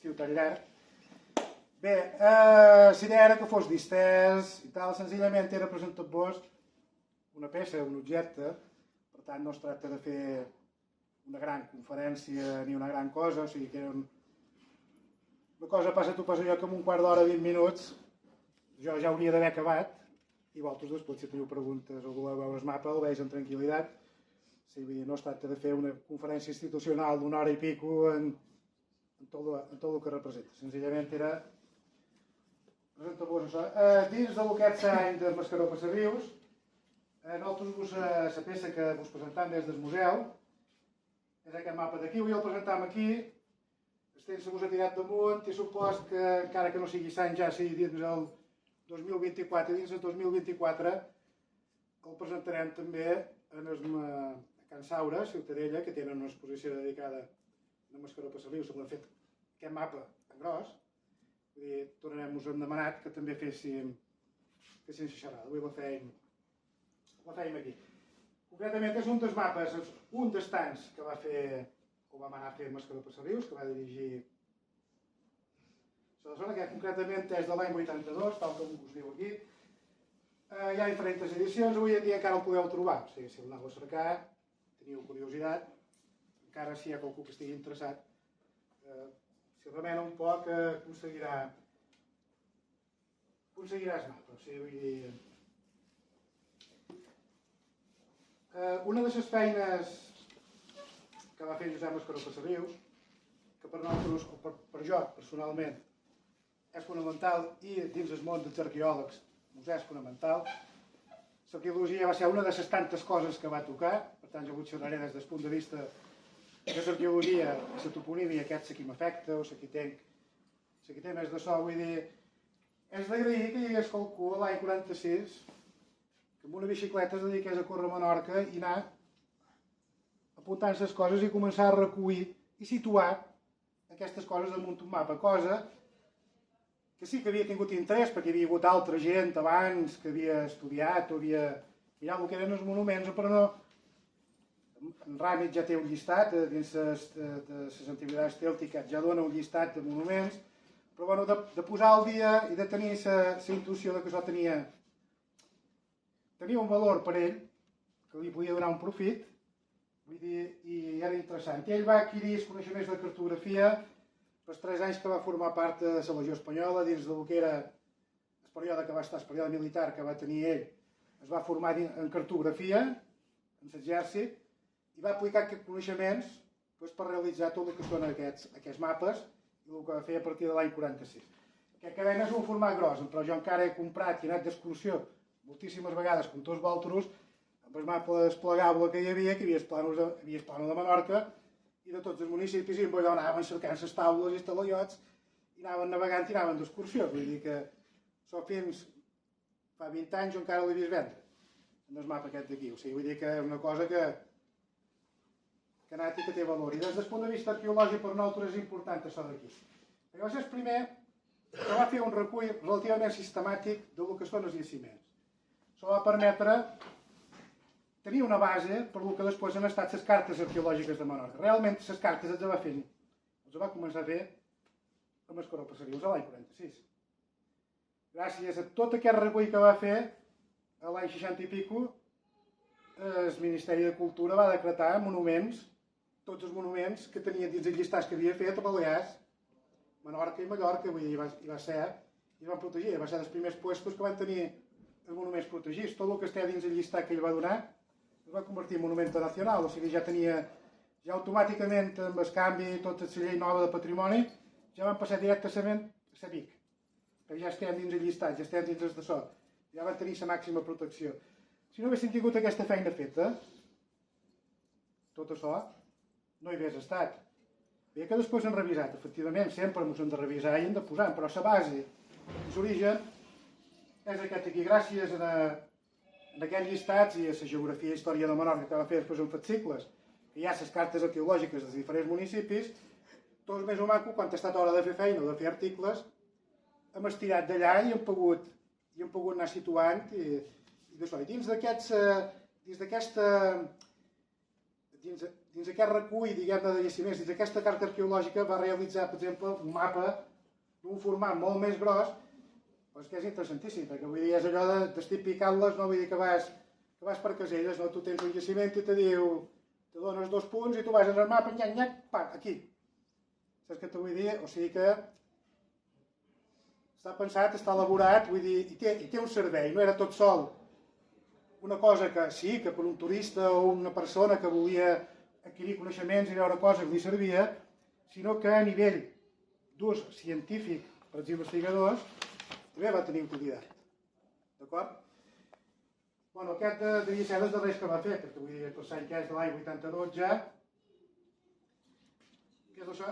estiu tan llarg. Bé, la idea era que fos distès i tal, senzillament era presentar-vos una peça, un objecte, per tant no es tracta de fer una gran conferència ni una gran cosa, o sigui que era una cosa passa tu passa jo que en un quart d'hora, 20 minuts, jo ja hauria d'haver acabat i vosaltres després si teniu preguntes o voleu veure el mapa el veig amb tranquil·litat. Sí, no es tracta de fer una conferència institucional d'una hora i pico en tot el que representa. Senzillament era presentar-vos això. Dins de aquest any de Mascaró Passarius, nosaltres la peça que vos presentam des del museu és aquest mapa d'aquí, avui el presentam aquí, se vos ha tirat damunt i supos que encara que no sigui sant ja sigui dins el 2024 i dins el 2024 el presentarem també a Can Saura, a Ciutadella, que tenen una exposició dedicada a Mascaró Passarius, on hem fet aquest mapa en gros. Vull dir, tornarem-nos hem demanat que també féssim la xerrada. Avui la fèiem aquí. Concretament és un dels mapes, un dels tants que vam anar a fer Mascaró Passarius, que va dirigir la zona, que concretament és de l'any 82, tal com us diu aquí. Hi ha diferents edicions, avui en dia encara el podeu trobar, o sigui, si el aneu a cercar, teniu curiositat, encara si hi ha qualcú que estigui interessat, si remena un poc aconseguirà el mapa, o sigui, vull dir... Una de les feines que va fer Josep Mascaró Passarius, que per nosaltres, o per jo personalment, és fonamental i dins el món dels arqueòlegs us és fonamental. L'arqueologia va ser una de les tantes coses que va tocar, per tant jo avui xerraré des del punt de vista de l'arqueologia, la toponímia, aquest qui m'afecta o qui té més de so, vull dir, és d'agrair que hi hagués qualcú l'any 46 que amb una bicicleta es dediqués a córrer a Menorca i anar apuntant les coses i començar a recollir i situar aquestes coses damunt un mapa, cosa que sí que havia tingut interès perquè hi havia hagut altra gent abans que havia estudiat o havia mirat el que eren els monuments, però no. En Ràmit ja té un llistat, dins de les antiguitats tèltiques ja dona un llistat de monuments, però bueno, de posar al dia i de tenir la intuïció que això tenia un valor per ell, que li podia donar un profit, vull dir, i era interessant. I ell va adquirir els coneixements de cartografia pels 3 anys que va formar part de la Legió Espanyola, dins del que era el període que va estar, el període militar que va tenir ell, es va formar en cartografia, en l'exèrcit, i va aplicar aquests coneixements per realitzar tot el que són aquests mapes i el que va fer a partir de l'any 46. Aquest que ven és un format gros, però jo encara he comprat i he anat d'excursió moltíssimes vegades, com tots vosaltres, amb el mapa desplegable que hi havia el plànol de Menorca, i de tots els municipis, i allò anaven cercant les taules i estalaiots, i anaven navegant i anaven d'excursió. Vull dir que això fins fa 20 anys jo encara l'he vist vendre, en el mapa aquest d'aquí. O sigui, vull dir que és una cosa que ha anat i que té valor. I des del punt de vista arqueològic per nosaltres és important això d'aquí. Perquè va ser el primer que va fer un recull relativament sistemàtic del que són els jaciments. Això va permetre tenir una base per el que després han estat les cartes arqueològiques de Menorca. Realment les cartes els va començar a fer a Mascaró Passarius l'any 46. Gràcies a tot aquest recull que va fer, l'any 60 i pico, el Ministeri de Cultura va decretar monuments, tots els monuments que tenien dins els llistats que havia fet a Balears, Menorca i Mallorca, vull dir, i va ser, i van protegir, va ser dels primers puestos que van tenir els monuments protegits. Tot el que està dins el llistat que ell va donar es va convertir en monumento nacional, o sigui, ja automàticament amb el canvi i tota la llei nova de patrimoni, ja van passar directament a la BIC, perquè ja estem dins el llistat, ja estem dins el de so, ja van tenir la màxima protecció. Si no haguéssim tingut aquesta feina feta, tot això no hi hagués estat. Bé que després han revisat, efectivament, sempre ens hem de revisar i hem de posar, però la base, l'origen, és aquest aquí. Gràcies a aquests llistats i a la geografia i història de Menorca que va fer després en fascicles, que hi ha les cartes arqueològiques dels diferents municipis, tots més o maco, quan ha estat hora de fer feina o de fer articles, hem estirat d'allà i hem pogut anar situant i d'això. I dins dins aquest recull, diguem-ne, de jaciments, dins aquesta carta arqueològica, va realitzar, per exemple, un mapa d'un format molt més gros, doncs que és interessantíssim, perquè vull dir, és allò d'estic picant-les, no vull dir que vas per caselles, no? Tu tens un jaciment i te diu, te dones 2 punts i tu vas en el mapa, nyac, aquí. Saps què te vull dir? O sigui que està pensat, està elaborat, vull dir, i té un servei, no era tot sol una cosa que sí, que per un turista o una persona que volia adquirir coneixements i veure coses li servia, sinó que a nivell d'ús científic per als investigadors també va tenir utilitat. D'acord? Bueno, aquest devia ser dels darrers que va fer, perquè vull dir, el any que és de l'any 82 ja, que és això,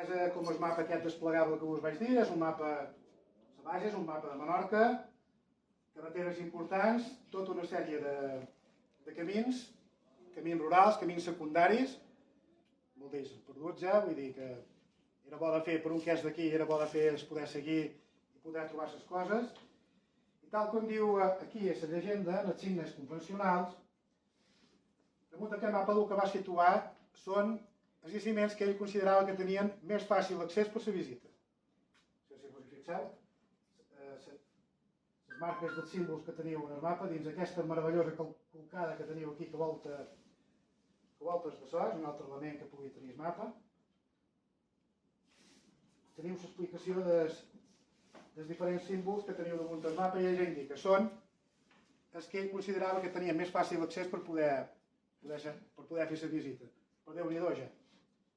és com el mapa aquest desplegable que us vaig dir, és un mapa de Bages, un mapa de Menorca, carreteres importants, tota una sèrie de camins, camins rurals, camins secundaris, molts d'ells perduts ja, vull dir que era bo de fer, per un que és d'aquí, era bo de fer, es poder seguir i poder trobar les coses. I tal com diu aquí a la llegenda, en els signes convencionals, damunt d'aquest mapa el que va situar són els jaciments que ell considerava que tenien més fàcil accés per la visita. No sé si us hi fixeu. Les marques dels símbols que teniu en el mapa, dins aquesta meravellosa calcada que teniu aquí, que voltes de so, és un altre element que pugui tenir el mapa. Teniu l'explicació dels diferents símbols que teniu damunt del mapa i ella indica. Són els que ell considerava que tenien més fàcil accés per poder fer la visita. Però Déu-n'hi-do ja.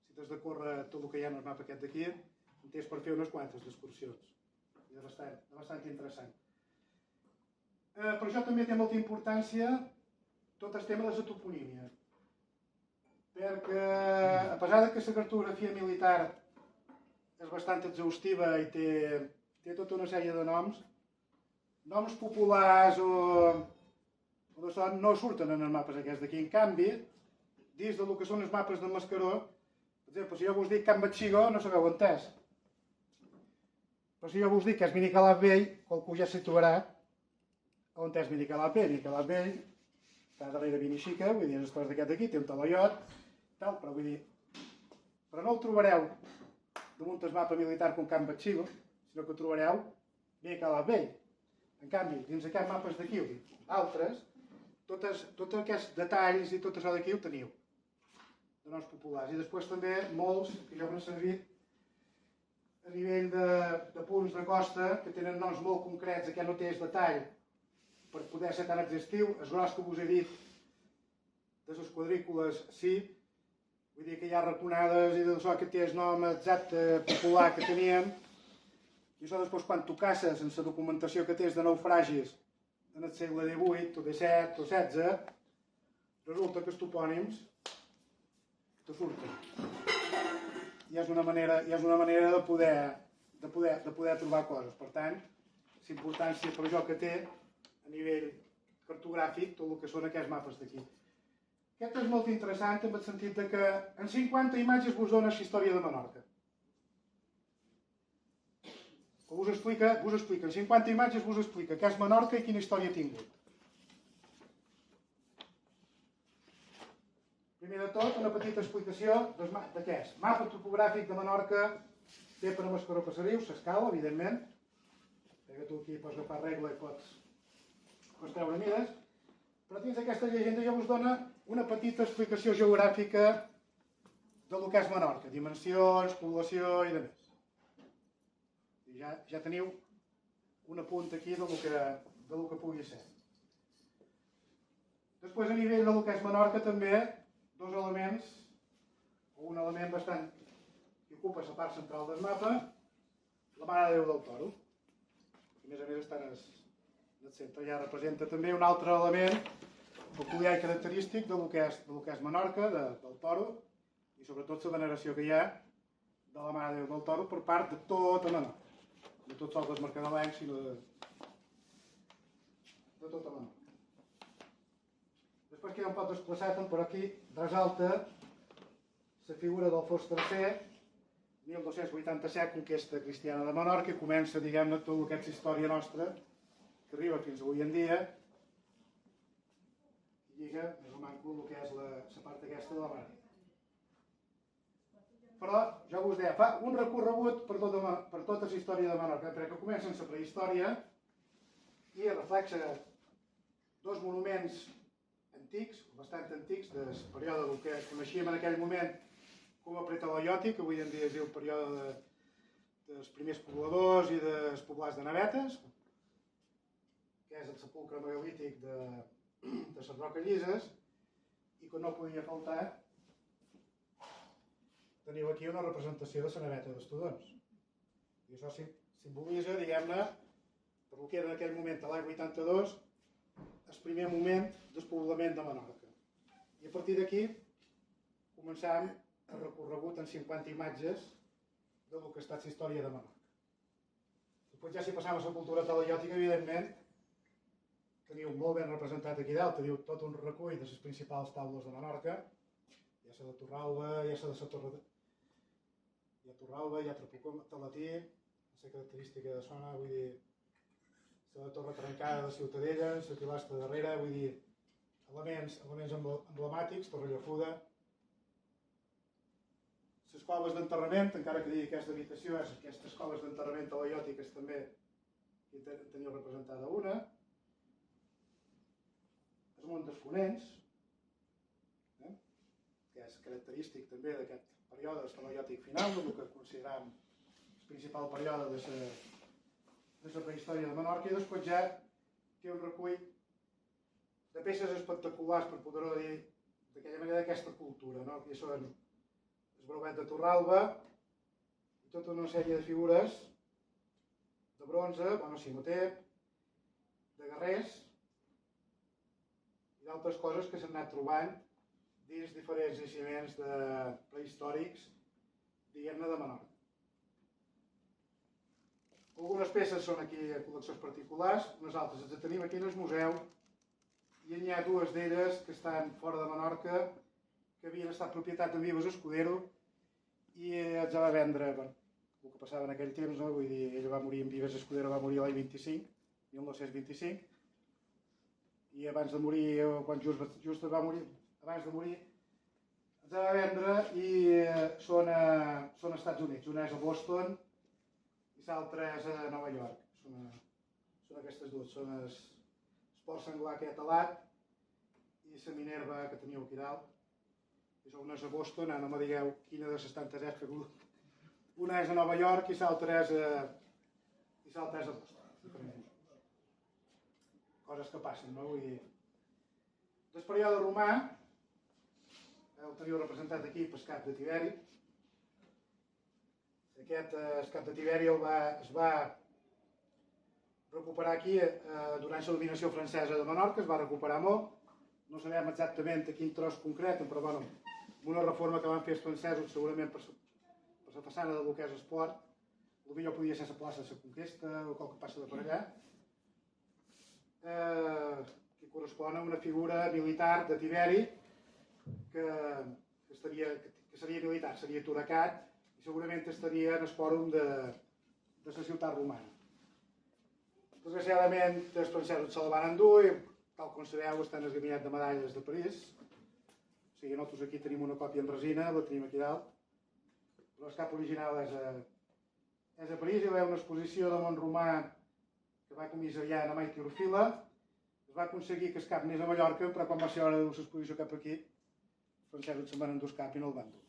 Si t'has de córrer tot el que hi ha en el mapa aquest d'aquí, en tens per fer unes quantes d'excursions. És bastant interessant. Per això també té molta importància tot el tema de la toponímia. Perquè, a pesar que la cartografia militar és bastant exhaustiva i té tota una sèrie de noms populars o d'això no surten en els mapes aquests d'aquí. En canvi, dins del que són els mapes de Mascaró, per exemple, si jo vos dic Can Batxigó, no sabeu on és. Però si jo vos dic que és Minicalaf Vell, qualcú ja se trobarà on és Minicalaf Vell. Minicalaf Vell està darrere Vinixica, vull dir, les coses d'aquest d'aquí, té un talaiot, tal, però vull dir, però no el trobareu damunt el mapa militar com Can Batxigó, sinó que trobareu Minicalaf Vell. En canvi, dins aquests mapes d'aquí, altres, tots aquests detalls i tot això d'aquí ho teniu, de noms populars. I després també molts que jo m'he servit a nivell de punts de costa que tenen noms molt concrets, aquest no té el detall per poder ser tan exhaustiu. El gros que us he dit de les quadrícules, sí, vull dir que hi ha raconades i d'això que té el nom exacte popular que teníem. I això després quan tu caces en la documentació que tens de naufragis en el segle XVIII o XVII o XVI, resulta que els topònims te surten. I és una manera de poder trobar coses. Per tant, la importància per això que té a nivell cartogràfic tot el que són aquests mapes d'aquí. Aquest és molt interessant en el sentit que en 50 imatges vos dona la història de Menorca. Vos explica, en 50 imatges vos explica què és Menorca i quina història ha tingut. Primer de tot, una petita explicació de què és. Mapa topogràfic de Menorca, té per a Mascaró Passariu, s'escala, evidentment, perquè tu aquí pots agafar regla i pots treure mides, però dins d'aquesta llegenda ja us dona una petita explicació geogràfica del que és Menorca, dimensions, població i demés. Ja teniu un apunt aquí del que pugui ser. Després, a nivell del que és Menorca, també dos elements, o un element bastant que ocupa la part central del mapa, la Mare de Déu del Toro. A més està en el centre. Ja representa també un altre element peculiar i característic del que és Menorca, del Toro, i sobretot la veneració que hi ha de la Mare de Déu del Toro per part de tota Menorca. No tot sols dels mercadelencs, sinó de tota Menorca. Després queda un poc desplaçat, però aquí resalta la figura del Fos III, 1287, conquesta cristiana de Menorca, i comença, diguem-ne, tota aquesta història nostra, que arriba fins avui en dia, lliga, més o manco el que és la part aquesta de la ràdio. Però, ja us deia, fa un recorregut per tota la història de Menorca, perquè comença en la prehistòria i reflexa dos monuments antics, bastant antics, del període del que coneixíem en aquell moment com a pretalaiòtic, que avui en dia es diu el període dels primers pobladors i dels poblats de navetes, que és el sepulcre megalític de les roques llises, i que no podia faltar. Teniu aquí una representació de la naveta d'Estudons. I això simbolitza, diguem-ne, per el que era en aquell moment, a l'any 82, el primer moment del poblament de Menorca. I a partir d'aquí començàvem el recorregut en 50 imatges del que ha estat la història de Menorca. Després ja si passàvem a la cultura talaiòtica, evidentment, teniu molt ben representat aquí dalt, teniu tot un recull de les principals taules de Menorca, ja s'ha de Torralba, ja s'ha de la Torre... Hi ha Torralba, hi ha Trapucó, Talatí, la característica de zona, vull dir, la Torre Trencada de Ciutadella, la pilastra darrere, vull dir, elements emblemàtics, Torre Llafuda. Les coves d'enterrament, encara que digui aquesta habitació, aquestes coves d'enterrament talaiòtiques també hi teniu representada una. El Mont dels Fonents, que és característic també d'aquest període talaiòtic final, el que considerem el principal període de la prehistòria de Menorca, i després ja té un recull de peces espectaculars, per poder-ho dir d'aquella manera, d'aquesta cultura, no? Que són el Brauet de Torralba i tota una sèrie de figures de bronze, bueno, cimoter, de guerrers i d'altres coses que s'han anat trobant dins diferents jaciments prehistòrics, diguem-ne, de Menorca. Algunes peces són aquí a col·leccions particulars, unes altres les tenim aquí en el museu, i n'hi ha dues d'elles que estan fora de Menorca, que havien estat propietat en Vives Escudero, i els va vendre, bueno, el que passava en aquell temps, no? Vull dir, ell va morir en Vives Escudero, va morir l'any 25, 1925, i abans de morir, quan just va morir, abans de morir, els va vendre i són als Estats Units. Una és a Boston i l'altra és a Nova York. Són aquestes dues. Són el port senglar que hi ha talat i la Minerva que teniu aquí dalt. I una és a Boston, no me digueu quina de les tantes és que una és a Nova York i l'altra és a Boston. Coses que passen, no? Vull dir... Del període romà, el teniu representat aquí, el cap de Tiberi. Aquest cap de Tiberi es va recuperar aquí durant la dominació francesa de Menorca, es va recuperar molt. No sabem exactament a quin tros concret, però bueno, amb una reforma que van fer els francesos, segurament per la façana del que és esport, potser podia ser la plaça de la Conquesta o qualque passa de per allà, que correspon a una figura militar de Tiberi que seria militar, seria Toracat i segurament estaria en el fòrum de la ciutat romana. Desgraciadament els francesos se'l van endur i, tal com sabeu, està en el gabinet de medalles de París. O sigui, nosaltres aquí tenim una còpia en resina, la tenim aquí dalt, però el cap original és a París. Hi va haver una exposició de món romà que va comissariar en Amaiti Orfila. Es va aconseguir que el cap anés a Mallorca, però quan va ser hora de l'exposició cap aquí, els francesos se'n van endur el cap i no el van dur.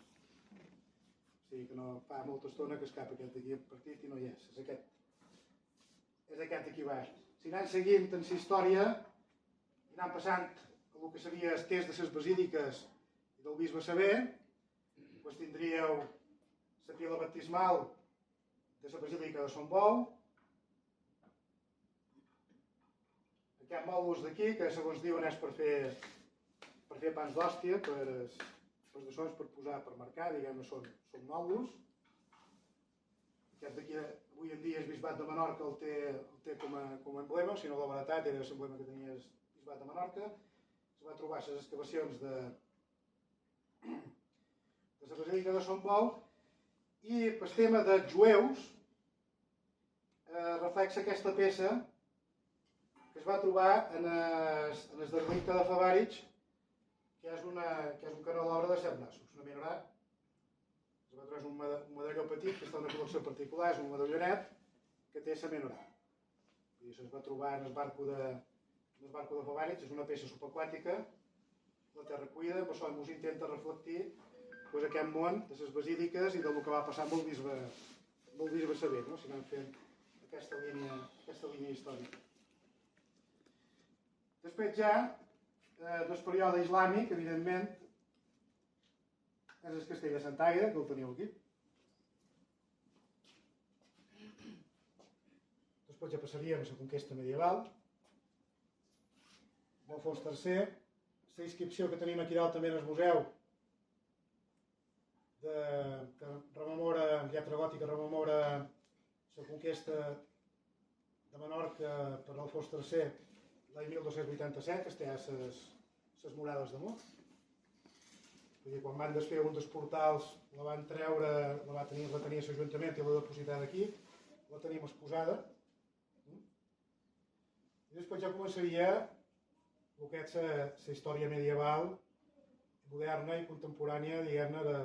O sigui que no fa molta estona que el cap aquest d'aquí partit i no hi és. És aquest aquí baix. Si anem seguint en la història, i anem passant el que seria el test de les basíliques i del bisbe Sever, doncs tindríeu la pila baptismal de la basílica de Sant Bou, aquest mòdul d'aquí, que segons diuen és per fer pans d'hòstia, per posar, per marcar, diguem-ne, són mòduls. Aquest d'aquí, avui en dia, el bisbat de Menorca el té com a emblema, si no la veritat era l'emblema que tenia el bisbat de Menorca. Es va trobar les excavacions de la basílica de Sant Bou i el tema dels jueus reflexa aquesta peça que es va trobar en el derruïta de Favarich que és un canó d'obra de 7 braços, una menorà. És un medalló petit, que està en una col·lecció particular, és un medallonet que té la menorà. Es va trobar en el barco de Fabànitz, és una peça subaquàtica, la té recuida, però això ens intenta reflectir aquest món de les basíliques i del que va passar amb el bisbe Sever, si anem fent aquesta línia històrica. Després ja, del període islàmic, evidentment, és el castell de Sant Àgueda, que el teniu aquí. Després ja passaríem a la conquesta medieval. Alfons III, la inscripció que tenim aquí dalt també en el museu, que rememora, lletra gòtica rememora la conquesta de Menorca per Alfons III l'any 1287, que es té a les murades damunt. Quan van desfer un dels portals, la van treure, la tenia l'Ajuntament i la depositada aquí, la tenim exposada. I després ja començaria el que és la història medieval, moderna i contemporània, diguem-ne, de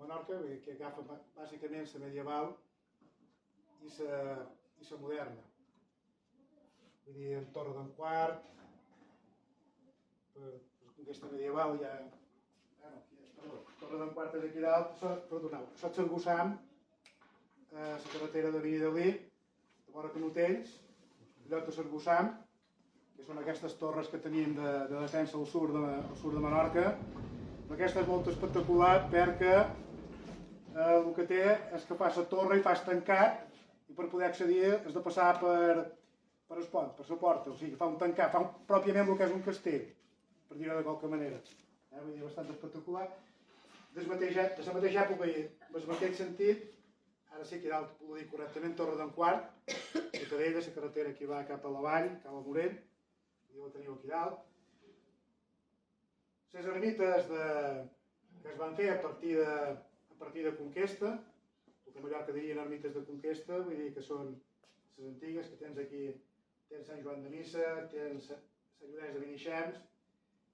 Menorca, que agafa bàsicament la medieval i la moderna. Vull dir, en Torre d'en Quart, per la conquesta medieval ja... Torre d'en Quart és aquí dalt, perdoneu, això és Sargussam, la carretera de Vinidalí, de vora Canotells, el lloc de Sargussam, que són aquestes torres que tenim de defensa al sud de Menorca. Aquesta és molt espectacular perquè el que té és que fa la torre i fa el tancat, i per poder accedir has de passar per el pont, per la porta, o sigui, fa un tancat, fa pròpiament el que és un castell, per dir-ho de qualque manera. Vull dir, bastant espectacular. De la mateixa època, en aquest sentit, ara sí que dalt ho dic correctament, Torre d'en Quart, Ciutadella, la carretera que va cap a la vall, cap a Morell, i ho teniu aquí dalt. Les ermites que es van fer a partir de conquesta, el que a Mallorca dirien ermites de conquesta, vull dir que són les antigues, que tens aquí, tens Sant Joan de Missa, tens Sant Llorenç de Benixems,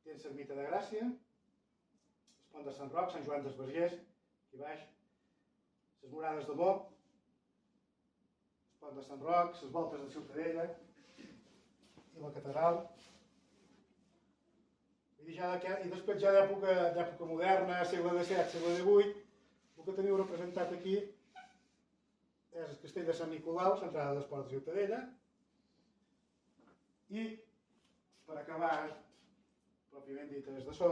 tens l'ermita de Gràcia, el pont de Sant Roc, Sant Joan dels Vergers, aquí baix, les murades de Bo, el pont de Sant Roc, les voltes de Ciutadella i la catedral. I després ja d'època moderna, segle XVII, segle XVIII, el que teniu representat aquí és el castell de Sant Nicolau, l'entrada dels ports de Ciutadella, i per acabar, pròpiament dit des de so,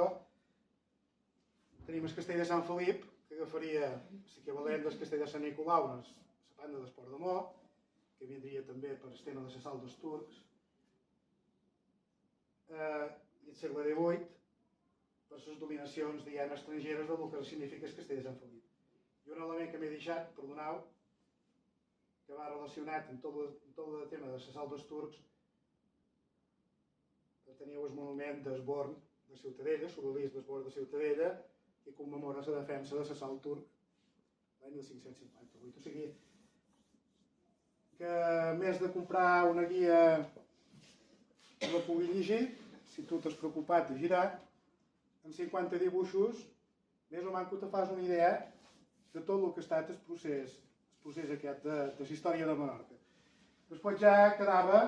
tenim el castell de Sant Felip, que agafaria l'equivalent del castell de Sant Nicolau, la banda d'Esport de Mo, que vindria també per el tema de l'assalt dels turcs, i el segle XVIII per les dominacions estrangeres del que significa el castell de Sant Felip. I un element que m'he deixat, perdoneu, que va relacionat amb tot el tema de l'assalt dels turcs, teniu el monument d'Esborn de Ciutadella, l'obelisc d'Esborn de Ciutadella, que commemora la defensa de l'assalt turc l'any 1558. O sigui, que a més de comprar una guia que la pugui llegir, si tu t'has preocupat de girar, en 50 dibuixos, més o menys te fas una idea de tot el que ha estat el procés aquest de la història de Menorca. Després ja quedava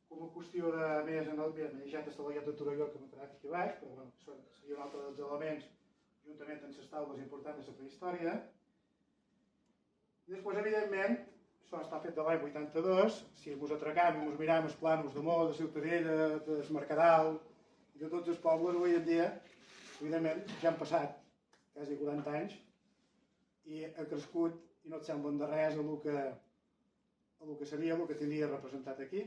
com a qüestió de més en el bé, m'he deixat la llet de Torelló que m'ha quedat aquí baix, però bueno, seria un altre dels elements, juntament amb les taules importants de la prehistòria. I després, evidentment, això està fet de l'any 82, si ens atracam i ens miram els plànols de Mo, de Ciutadella, de Mercadal i de tots els pobles, avui en dia, evidentment, ja han passat quasi 40 anys i ha crescut i no et semblen de res a el que seria, el que tindria representat aquí.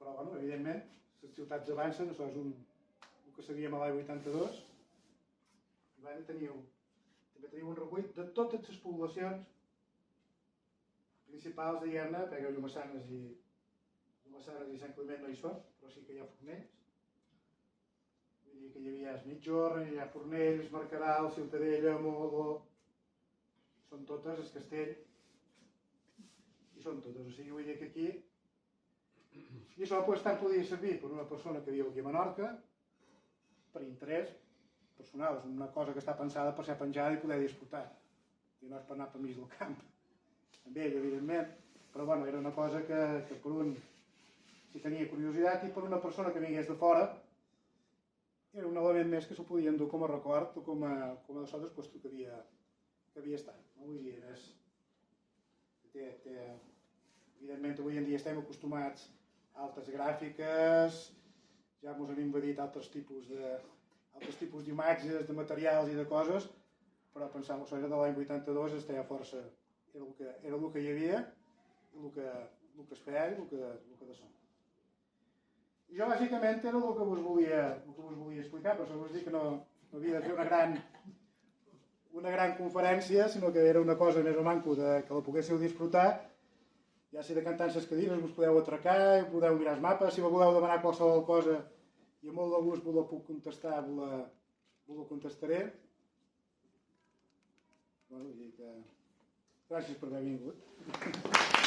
Però, bueno, evidentment, les ciutats avancen, això és el que seríem a l'any 82. I també teniu un recull de totes les poblacions principals, diguem-ne, perquè Llumassanes i Sant Climent no hi són, però sí que hi ha Fornells. Vull dir que hi havia Migjorn, hi ha Fornells, Mercadal, Ciutadella, Mogo, són totes, el castell, i són totes. O sigui, vull dir que aquí I això doncs, tant podia servir per una persona que viu aquí a Menorca, per interès personal, és una cosa que està pensada per ser penjada i poder disfrutar. I no és per anar per mig del camp. Amb ell, evidentment, però bueno, era una cosa que per un si tenia curiositat i per una persona que vingués de fora era un element més que s'ho podien dur com a record o com a de so després que havia estat. No? Vull dir, evidentment avui en dia estem acostumats a altres gràfiques, ja ens han invadit altres tipus d'imatges, de materials i de coses, però pensar que era de l'any 82 estava força, era el que hi havia, el que es feia i el que de so. I jo bàsicament era el que vos volia explicar, però això vos dic que no havia de fer una gran conferència, sinó que era una cosa més o manco que la poguéssiu disfrutar. Ja si de cantar les cadires us podeu atracar, podeu mirar els mapes, si voleu demanar qualsevol cosa i amb molt de gust vos la puc contestar, vos la contestaré. Bueno, gràcies per haver vingut.